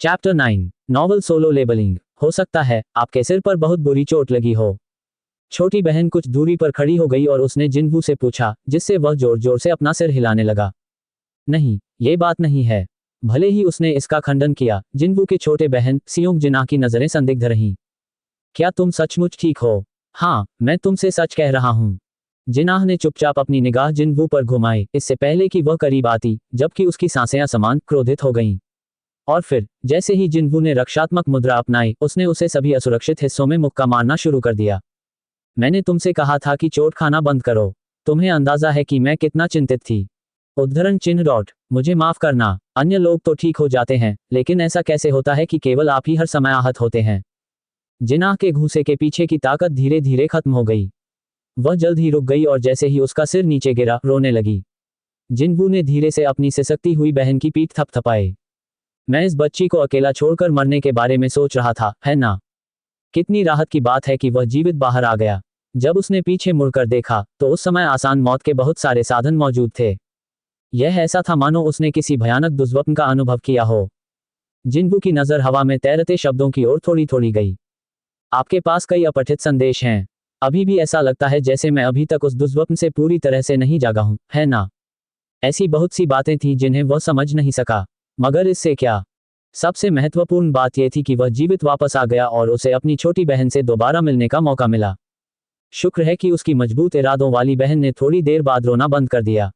Chapter 9 novel solo labelling. हो सकता है आपके सिर पर बहुत बुरी चोट लगी हो। छोटी बहन कुछ दूरी पर खड़ी हो गई और उसने जिनवू से पूछा, जिससे वह जोर जोर से अपना सिर हिलाने लगा। नहीं, ये बात नहीं है। भले ही उसने इसका खंडन किया, जिनवू के छोटे बहन सियोंग जिना की नजरें संदिग्ध रहीं। क्या तुम सचमुच ठीक हो? हाँ, मैं तुमसे सच कह रहा हूँ। जिनाह ने चुपचाप अपनी निगाह जिनवू पर घुमाई, इससे पहले कि वह करीब आती, जबकि उसकी सांसें असमान क्रोधित हो गईं। और फिर जैसे ही जिनवू ने रक्षात्मक मुद्रा अपनाई, उसने उसे सभी असुरक्षित हिस्सों में मुक्का मारना शुरू कर दिया। मैंने तुमसे कहा था कि चोट खाना बंद करो। तुम्हें अंदाजा है कि मैं कितना चिंतित थी। उद्धरण चिन्ह डॉट। मुझे माफ करना, अन्य लोग तो ठीक हो जाते हैं, लेकिन ऐसा कैसे होता है कि केवल आप ही हर समय आहत होते हैं? जिनाह के घूंसे के पीछे की ताकत धीरे धीरे खत्म हो गई। वह जल्द ही रुक गई और जैसे ही उसका सिर नीचे गिरा, रोने लगी। जिनवू ने धीरे से अपनी सिसकती हुई बहन की पीठ थपथपाई। मैं इस बच्ची को अकेला छोड़कर मरने के बारे में सोच रहा था, है ना? कितनी राहत की बात है कि वह जीवित बाहर आ गया। जब उसने पीछे मुड़कर देखा, तो उस समय आसान मौत के बहुत सारे साधन मौजूद थे। यह ऐसा था मानो उसने किसी भयानक दुष्स्वप्न का अनुभव किया हो। जिनवू की नजर हवा में तैरते शब्दों की ओर थोड़ी थोड़ी गई। आपके पास कई अपठित संदेश हैं। अभी भी ऐसा लगता है जैसे मैं अभी तक उस दुष्स्वप्न से पूरी तरह से नहीं जागा हूं, है ना? ऐसी बहुत सी बातें थीं जिन्हें वह समझ नहीं सका, मगर इससे क्या? सबसे महत्वपूर्ण बात यह थी कि वह जीवित वापस आ गया और उसे अपनी छोटी बहन से दोबारा मिलने का मौका मिला। शुक्र है कि उसकी मजबूत इरादों वाली बहन ने थोड़ी देर बाद रोना बंद कर दिया।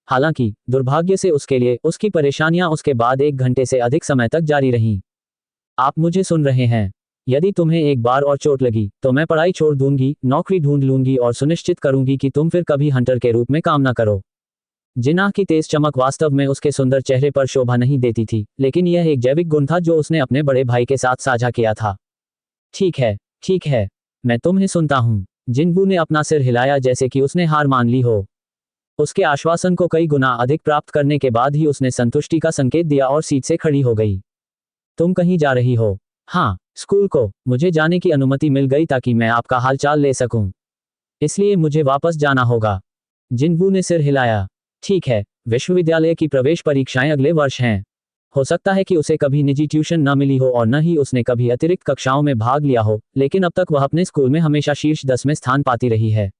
हालांकि दुर्भाग्य से उसके लिए उसकी परेशानियां उसके बाद 1 घंटे से अधिक समय तक जारी रहीं। आप मुझे सुन रहे हैं? यदि तुम्हें एक बार और चोट लगी, तो मैं पढ़ाई छोड़ दूंगी, नौकरी ढूंढ लूंगी और सुनिश्चित करूंगी कि तुम फिर कभी हंटर के रूप में काम न करो। जिनाह की तेज चमक वास्तव में उसके सुंदर चेहरे पर शोभा नहीं देती थी, लेकिन यह एक जैविक गुण था जो उसने अपने बड़े भाई के साथ साझा किया था। ठीक है, मैं तुम्हें सुनता हूं। जिनवू ने अपना सिर हिलाया जैसे कि उसने हार मान ली हो। उसके आश्वासन को कई गुना अधिक प्राप्त करने के बाद ही उसने संतुष्टि का संकेत दिया और सीट से खड़ी हो गई। तुम कहीं जा रही हो? हाँ, स्कूल को। मुझे जाने की अनुमति मिल गई ताकि मैं आपका हालचाल ले सकूं। इसलिए मुझे वापस जाना होगा। जिनवू ने सिर हिलाया। ठीक है, विश्वविद्यालय की प्रवेश परीक्षाएं अगले वर्ष हैं। हो सकता है कि उसे कभी निजी ट्यूशन न मिली हो और न ही उसने कभी अतिरिक्त कक्षाओं में भाग लिया हो, लेकिन अब तक वह अपने स्कूल में हमेशा शीर्ष 10 में स्थान पाती रही है।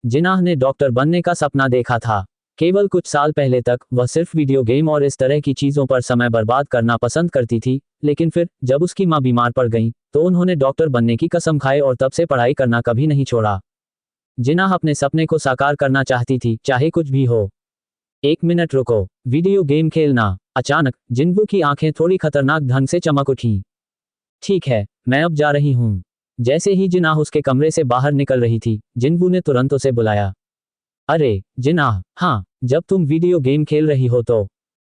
जिनाह ने डॉक्टर बनने का सपना देखा था। केवल कुछ साल पहले तक वह सिर्फ वीडियो गेम और इस तरह की चीजों पर समय बर्बाद करना पसंद करती थी, लेकिन फिर जब उसकी मां बीमार पड़ गई, तो उन्होंने डॉक्टर बनने की कसम खाई और तब से पढ़ाई करना कभी नहीं छोड़ा। जिनाह अपने सपने को साकार करना चाहती थी, चाहे कुछ भी हो। 1 मिनट रुको, वीडियो गेम खेलना। अचानक जिनवू की आंखें थोड़ी खतरनाक ढंग से चमक उठीं। ठीक है, मैं अब जा रही हूँ। जैसे ही जिनाह उसके कमरे से बाहर निकल रही थी, जिनवू ने तुरंत उसे बुलाया। अरे जिनाह, हाँ, जब तुम वीडियो गेम खेल रही हो तो?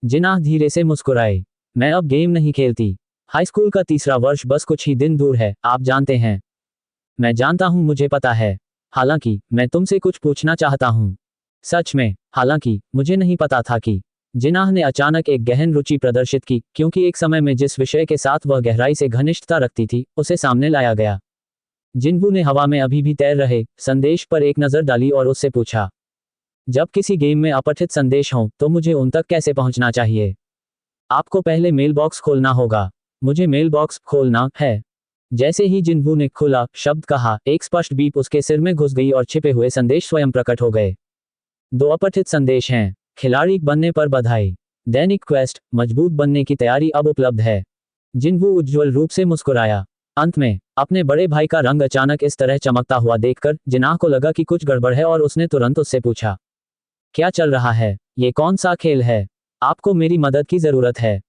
जिनाह धीरे से मुस्कुराए। मैं अब गेम नहीं खेलती। हाई स्कूल का तीसरा वर्ष बस कुछ ही दिन दूर है, आप जानते हैं। मैं जानता हूँ, मुझे पता है। हालांकि मैं तुमसे कुछ पूछना चाहता हूँ। सच में? हालांकि मुझे नहीं पता था कि। जिनाह ने अचानक एक गहन रुचि प्रदर्शित की, क्योंकि एक समय में जिस विषय के साथ वह गहराई से घनिष्ठता रखती थी, उसे सामने लाया गया। जिनवू ने हवा में अभी भी तैर रहे संदेश पर एक नजर डाली और उससे पूछा, जब किसी गेम में अपठित संदेश हों, तो मुझे उन तक कैसे पहुंचना चाहिए? आपको पहले मेल बॉक्स खोलना होगा। मुझे मेल बॉक्स खोलना है। जैसे ही जिनवू ने खुला शब्द कहा, एक स्पष्ट बीप उसके सिर में घुस गई और छिपे हुए संदेश स्वयं प्रकट हो गए। 2 अपठित संदेश हैं। खिलाड़ी बनने पर बधाई। दैनिक क्वेस्ट, मजबूत बनने की तैयारी अब उपलब्ध है। जिनवू उज्ज्वल रूप से मुस्कुराया। अंत में अपने बड़े भाई का रंग अचानक इस तरह चमकता हुआ देखकर जिनाह को लगा कि कुछ गड़बड़ है और उसने तुरंत उससे पूछा, क्या चल रहा है? ये कौन सा खेल है? आपको मेरी मदद की जरूरत है।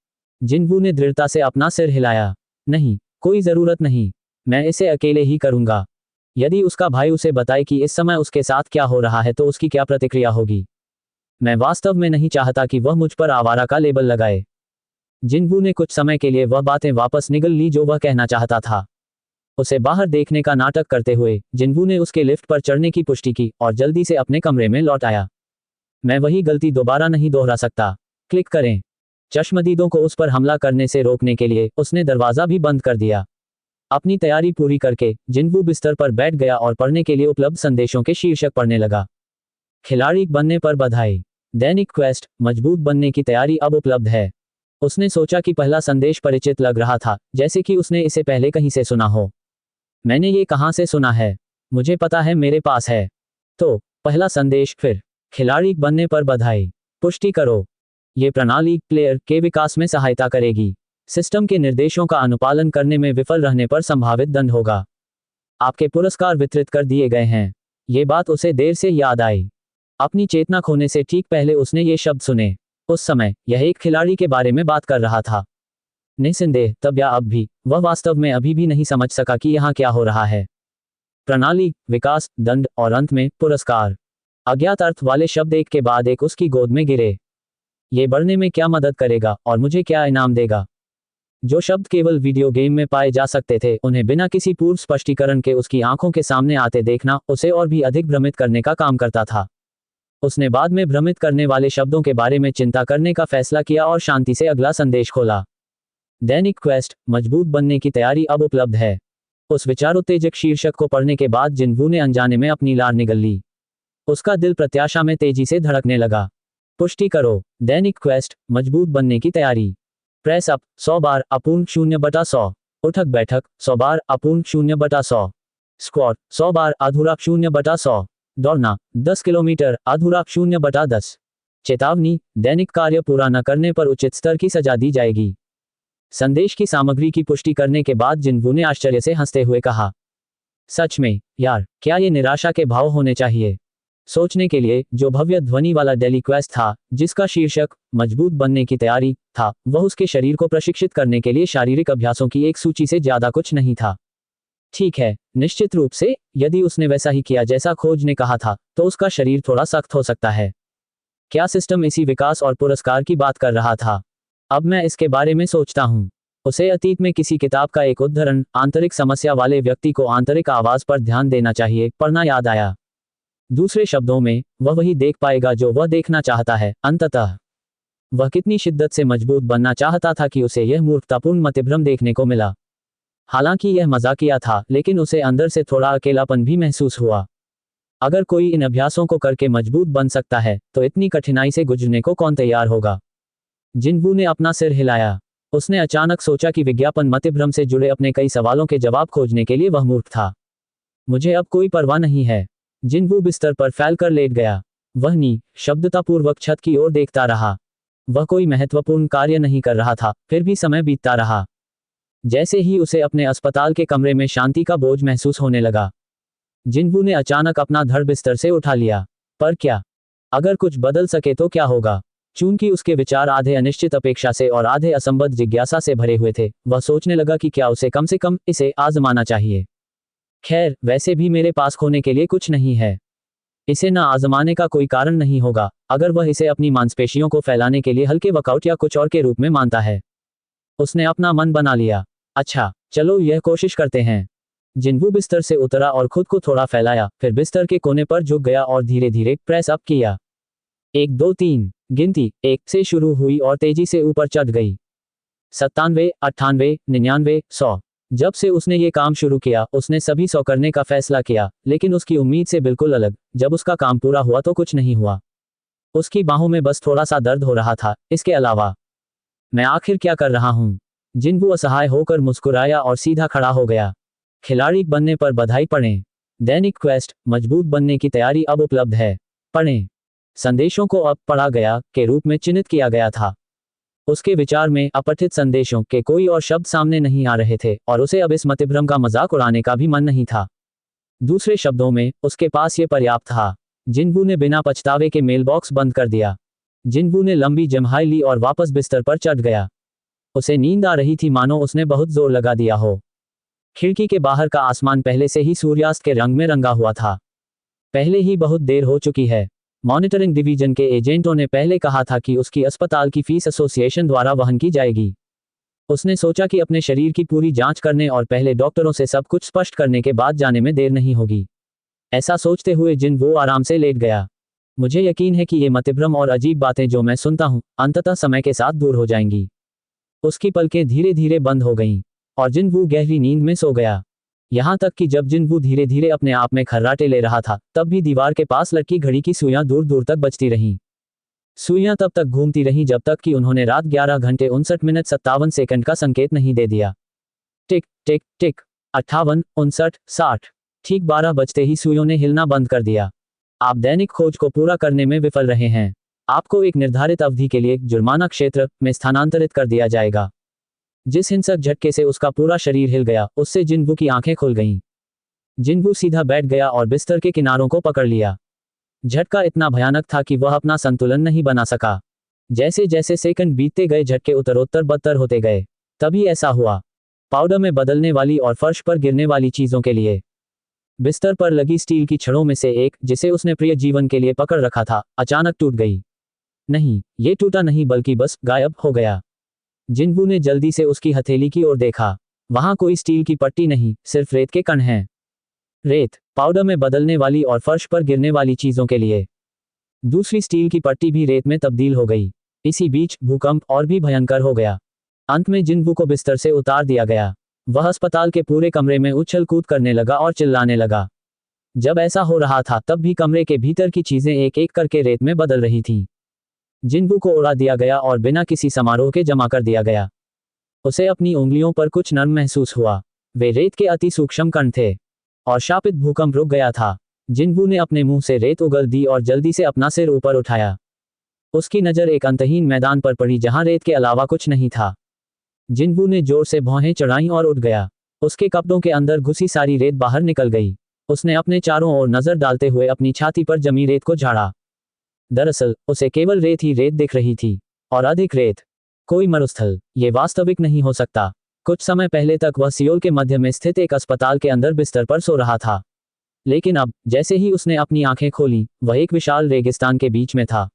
जिनवू ने दृढ़ता से अपना सिर हिलाया। नहीं, कोई जरूरत नहीं। मैं इसे अकेले ही करूंगा। यदि उसका भाई उसे बताए कि इस समय उसके साथ क्या हो रहा है तो उसकी क्या प्रतिक्रिया होगी? मैं वास्तव में नहीं चाहता कि वह मुझ पर आवारा का लेबल लगाए। जिनवू ने कुछ समय के लिए वह बातें वापस निगल ली जो वह कहना चाहता था। उसे बाहर देखने का नाटक करते हुए जिनवू ने उसके लिफ्ट पर चढ़ने की पुष्टि की और जल्दी से अपने कमरे में लौट आया। मैं वही गलती दोबारा नहीं दोहरा सकता। क्लिक करें। चश्मदीदों को उस पर हमला करने से रोकने के लिए उसने दरवाजा भी बंद कर दिया। अपनी तैयारी पूरी करके जिनवू बिस्तर पर बैठ गया और पढ़ने के लिए उपलब्ध संदेशों के शीर्षक पढ़ने लगा। खिलाड़ी बनने पर बधाई। दैनिक क्वेस्ट, मजबूत बनने की तैयारी अब उपलब्ध है। उसने सोचा कि पहला संदेश परिचित लग रहा था, जैसे कि उसने इसे पहले कहीं से सुना हो। मैंने ये कहाँ से सुना है? मुझे पता है मेरे पास है। तो पहला संदेश, फिर खिलाड़ी बनने पर बधाई। पुष्टि करो। ये प्रणाली प्लेयर के विकास में सहायता करेगी। सिस्टम के निर्देशों का अनुपालन करने में विफल रहने पर संभावित दंड होगा। आपके पुरस्कार वितरित कर दिए गए हैं। ये बात उसे देर से याद आई। अपनी चेतना खोने से ठीक पहले उसने ये शब्द सुने। उस समय यह एक खिलाड़ी के बारे में बात कर रहा था। निस्संदेह तब या अब भी वह वास्तव में अभी भी नहीं समझ सका कि यहाँ क्या हो रहा है। प्रणाली, विकास, दंड और अंत में पुरस्कार। अज्ञात अर्थ वाले शब्द एक के बाद एक उसकी गोद में गिरे। ये बढ़ने में क्या मदद करेगा और मुझे क्या इनाम देगा? जो शब्द केवल वीडियो गेम में पाए जा सकते थे, उन्हें बिना किसी पूर्व स्पष्टीकरण के उसकी आंखों के सामने आते देखना उसे और भी अधिक भ्रमित करने का काम करता था। उसने बाद में भ्रमित करने वाले शब्दों के बारे में चिंता करने का फैसला किया और शांति से अगला संदेश खोला। दैनिक क्वेस्ट, मजबूत बनने की तैयारी अब उपलब्ध है। उस विचारोत्तेजक शीर्षक को पढ़ने के बाद जिन्वू ने अनजाने में अपनी लार निगल ली। उसका दिल प्रत्याशा में तेजी से धड़कने लगा। पुष्टि करो। दैनिक क्वेस्ट, मजबूत बनने की तैयारी। प्रेस अप 100 बार अपूर्ण 0/100। उठक बैठक 100 बार अपूर्ण 0/100। स्क्वाट 100 बार अधूरा 0/100। दौड़ना 10 किलोमीटर अधूरा 0/10। चेतावनी, दैनिक कार्य पूरा न करने पर उचित स्तर की सजा दी जाएगी। संदेश की सामग्री की पुष्टि करने के बाद जिन्वू ने आश्चर्य से हंसते हुए कहा, सच में यार, क्या ये निराशा के भाव होने चाहिए? सोचने के लिए, जो भव्य ध्वनि वाला डेली क्वेस्ट था, जिसका शीर्षक मजबूत बनने की तैयारी था, वह उसके शरीर को प्रशिक्षित करने के लिए शारीरिक अभ्यासों की एक सूची से ज्यादा कुछ नहीं था। ठीक है, निश्चित रूप से, यदि उसने वैसा ही किया जैसा खोज ने कहा था, तो उसका शरीर थोड़ा सख्त हो सकता है। क्या सिस्टम इसी विकास और पुरस्कार की बात कर रहा था? अब मैं इसके बारे में सोचता हूँ। उसे अतीत में किसी किताब का एक उद्धरण, आंतरिक समस्या वाले व्यक्ति को आंतरिक आवाज पर ध्यान देना चाहिए, पढ़ना याद आया। दूसरे शब्दों में, वह वही देख पाएगा जो वह देखना चाहता है। अंततः वह कितनी शिद्दत से मजबूत बनना चाहता था कि उसे यह मूर्खतापूर्ण मतिभ्रम देखने को मिला। हालांकि यह मजाकिया था, लेकिन उसे अंदर से थोड़ा अकेलापन भी महसूस हुआ। अगर कोई इन अभ्यासों को करके मजबूत बन सकता है, तो इतनी कठिनाई से गुजरने को कौन तैयार होगा? जिन्वू ने अपना सिर हिलाया। उसने अचानक सोचा कि विज्ञापन मतिभ्रम से जुड़े अपने कई सवालों के जवाब खोजने के लिए वह मूर्ख था। मुझे अब कोई परवाह नहीं है। जिन्वू बिस्तर पर फैलकर लेट गया। वह निःशब्दतापूर्वक छत की ओर देखता रहा। वह कोई महत्वपूर्ण कार्य नहीं कर रहा था, फिर भी समय बीतता रहा। जैसे ही उसे अपने अस्पताल के कमरे में शांति का बोझ महसूस होने लगा, जिन्वू ने अचानक अपना धड़ बिस्तर से उठा लिया। पर क्या? अगर कुछ बदल सके तो क्या होगा? चूंकि उसके विचार आधे अनिश्चित अपेक्षा से और आधे असंबद्ध जिज्ञासा से भरे हुए थे, वह सोचने लगा कि क्या उसे कम से कम इसे आजमाना चाहिए। खैर, वैसे भी मेरे पास खोने के लिए कुछ नहीं है। इसे ना आजमाने का कोई कारण नहीं होगा, अगर वह इसे अपनी मांसपेशियों को फैलाने के लिए हल्के वर्कआउट या कुछ और के रूप में मानता है। उसने अपना मन बना लिया। अच्छा, चलो यह कोशिश करते हैं। जिन्वू बिस्तर से उतरा और खुद को थोड़ा फैलाया, फिर बिस्तर के कोने पर झुक गया और धीरे धीरे प्रेस अप किया। 1 2 3 गिनती 1 से शुरू हुई और तेजी से ऊपर चढ़ गई। 97, 98, 99, 100। जब से उसने ये काम शुरू किया, उसने सभी 100 करने का फैसला किया, लेकिन उसकी उम्मीद से बिल्कुल अलग। जब उसका काम पूरा हुआ तो कुछ नहीं हुआ। उसकी बाहों में बस थोड़ा सा दर्द हो रहा था, इसके अलावा। मैं आखिर क्या कर रहा हूँ? जिन्वू असहाय होकर मुस्कुराया और सीधा खड़ा हो गया। खिलाड़ी बनने पर बधाई पढ़ें। दैनिक क्वेस्ट, मजबूत बनने की तैयारी अब उपलब्ध है। पढ़ें। संदेशों को अब पढ़ा गया के रूप में चिन्हित किया गया था। उसके विचार में अपठित संदेशों के कोई और शब्द सामने नहीं आ रहे थे, और उसे अब इस मतिभ्रम का मजाक उड़ाने का भी मन नहीं था। दूसरे शब्दों में, उसके पास ये पर्याप्त था। जिन्वू ने बिना पछतावे के मेल बॉक्स बंद कर दिया। जिन्वू ने लंबी जम्हाई ली और वापस बिस्तर पर चढ़ गया। उसे नींद आ रही थी, मानो उसने बहुत जोर लगा दिया हो। खिड़की के बाहर का आसमान पहले से ही सूर्यास्त के रंग में रंगा हुआ था। पहले ही बहुत देर हो चुकी है। मॉनिटरिंग डिवीजन के एजेंटों ने पहले कहा था कि उसकी अस्पताल की फीस एसोसिएशन द्वारा वहन की जाएगी। उसने सोचा कि अपने शरीर की पूरी जांच करने और पहले डॉक्टरों से सब कुछ स्पष्ट करने के बाद जाने में देर नहीं होगी। ऐसा सोचते हुए जिन्वू आराम से लेट गया। मुझे यकीन है कि ये मतिभ्रम और अजीब बातें जो मैं सुनता हूँ, अंततः समय के साथ दूर हो जाएंगी। उसकी पलकें धीरे धीरे बंद हो गईं, और जिन्वू गहरी नींद में सो गया। यहाँ तक कि जब जिन्वू धीरे धीरे अपने आप में खर्राटे ले रहा था, तब भी दीवार के पास लटकी घड़ी की सुइयां दूर दूर तक बजती रहीं। सुइयां तब तक घूमती रहीं जब तक कि उन्होंने रात 11 घंटे 59 मिनट 57 सेकंड का संकेत नहीं दे दिया। टिक टिक टिक, 58, 59, 60। ठीक 12 बजते ही सुइयों ने हिलना बंद कर दिया। आप दैनिक खोज को पूरा करने में विफल रहे हैं। आपको एक निर्धारित अवधि के लिए जुर्माना क्षेत्र में स्थानांतरित कर दिया जाएगा। जिस हिंसक झटके से उसका पूरा शरीर हिल गया, उससे जिन्वू की आंखें खुल गईं। जिन्वू सीधा बैठ गया और बिस्तर के किनारों को पकड़ लिया। झटका इतना भयानक था कि वह अपना संतुलन नहीं बना सका। जैसे जैसे सेकंड बीतते गए, झटके उत्तरोत्तर बदतर होते गए। तभी ऐसा हुआ। पाउडर में बदलने वाली और फर्श पर गिरने वाली चीजों के लिए बिस्तर पर लगी स्टील की छड़ों में से एक, जिसे उसने प्रिय जीवन के लिए पकड़ रखा था, अचानक टूट गई। नहीं, ये टूटा नहीं बल्कि बस गायब हो गया। जिन्वू ने जल्दी से उसकी हथेली की ओर देखा। वहां कोई स्टील की पट्टी नहीं, सिर्फ रेत के कण हैं। रेत, पाउडर में बदलने वाली और फर्श पर गिरने वाली चीजों के लिए। दूसरी स्टील की पट्टी भी रेत में तब्दील हो गई। इसी बीच भूकंप और भी भयंकर हो गया। अंत में जिन्वू को बिस्तर से उतार दिया गया। वह अस्पताल के पूरे कमरे में उछल कूद करने लगा और चिल्लाने लगा। जब ऐसा हो रहा था तब भी कमरे के भीतर की चीजें एक एक करके रेत में बदल रही थीं। जिन्वू को उड़ा दिया गया और बिना किसी समारोह के जमा कर दिया गया। उसे अपनी उंगलियों पर कुछ नर्म महसूस हुआ। वे रेत के अति सूक्ष्म कण थे। और शापित भूकंप रुक गया था। जिन्वू ने अपने मुंह से रेत उगल दी और जल्दी से अपना सिर ऊपर उठाया। उसकी नजर एक अंतहीन मैदान पर पड़ी जहां रेत के अलावा कुछ नहीं था। जिन्वू ने जोर से भौहें चढ़ाईं और उठ गया। उसके कपड़ों के अंदर घुसी सारी रेत बाहर निकल गई। उसने अपने चारों ओर नजर डालते हुए अपनी छाती पर जमी रेत को झाड़ा। दरअसल उसे केवल रेत ही रेत दिख रही थी, और अधिक रेत। कोई मरुस्थल, ये वास्तविक नहीं हो सकता। कुछ समय पहले तक वह सियोल के मध्य में स्थित एक अस्पताल के अंदर बिस्तर पर सो रहा था। लेकिन अब, जैसे ही उसने अपनी आंखें खोलीं, वह एक विशाल रेगिस्तान के बीच में था।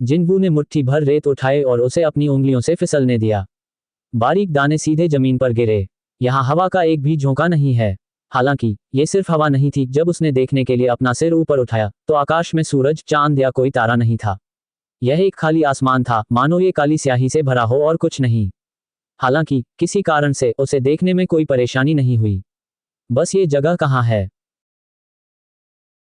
जिन्वू ने मुट्ठी भर रेत उठाए और उसे अपनी उंगलियों से फिसलने दिया। बारीक दाने सीधे जमीन पर गिरे। यहाँ हवा का एक भी झोंका नहीं है। हालांकि ये सिर्फ हवा नहीं थी। जब उसने देखने के लिए अपना सिर ऊपर उठाया तो आकाश में सूरज, चांद या कोई तारा नहीं था। यह एक खाली आसमान था, मानो ये काली स्याही से भरा हो और कुछ नहीं। हालांकि किसी कारण से उसे देखने में कोई परेशानी नहीं हुई। बस ये जगह कहाँ है?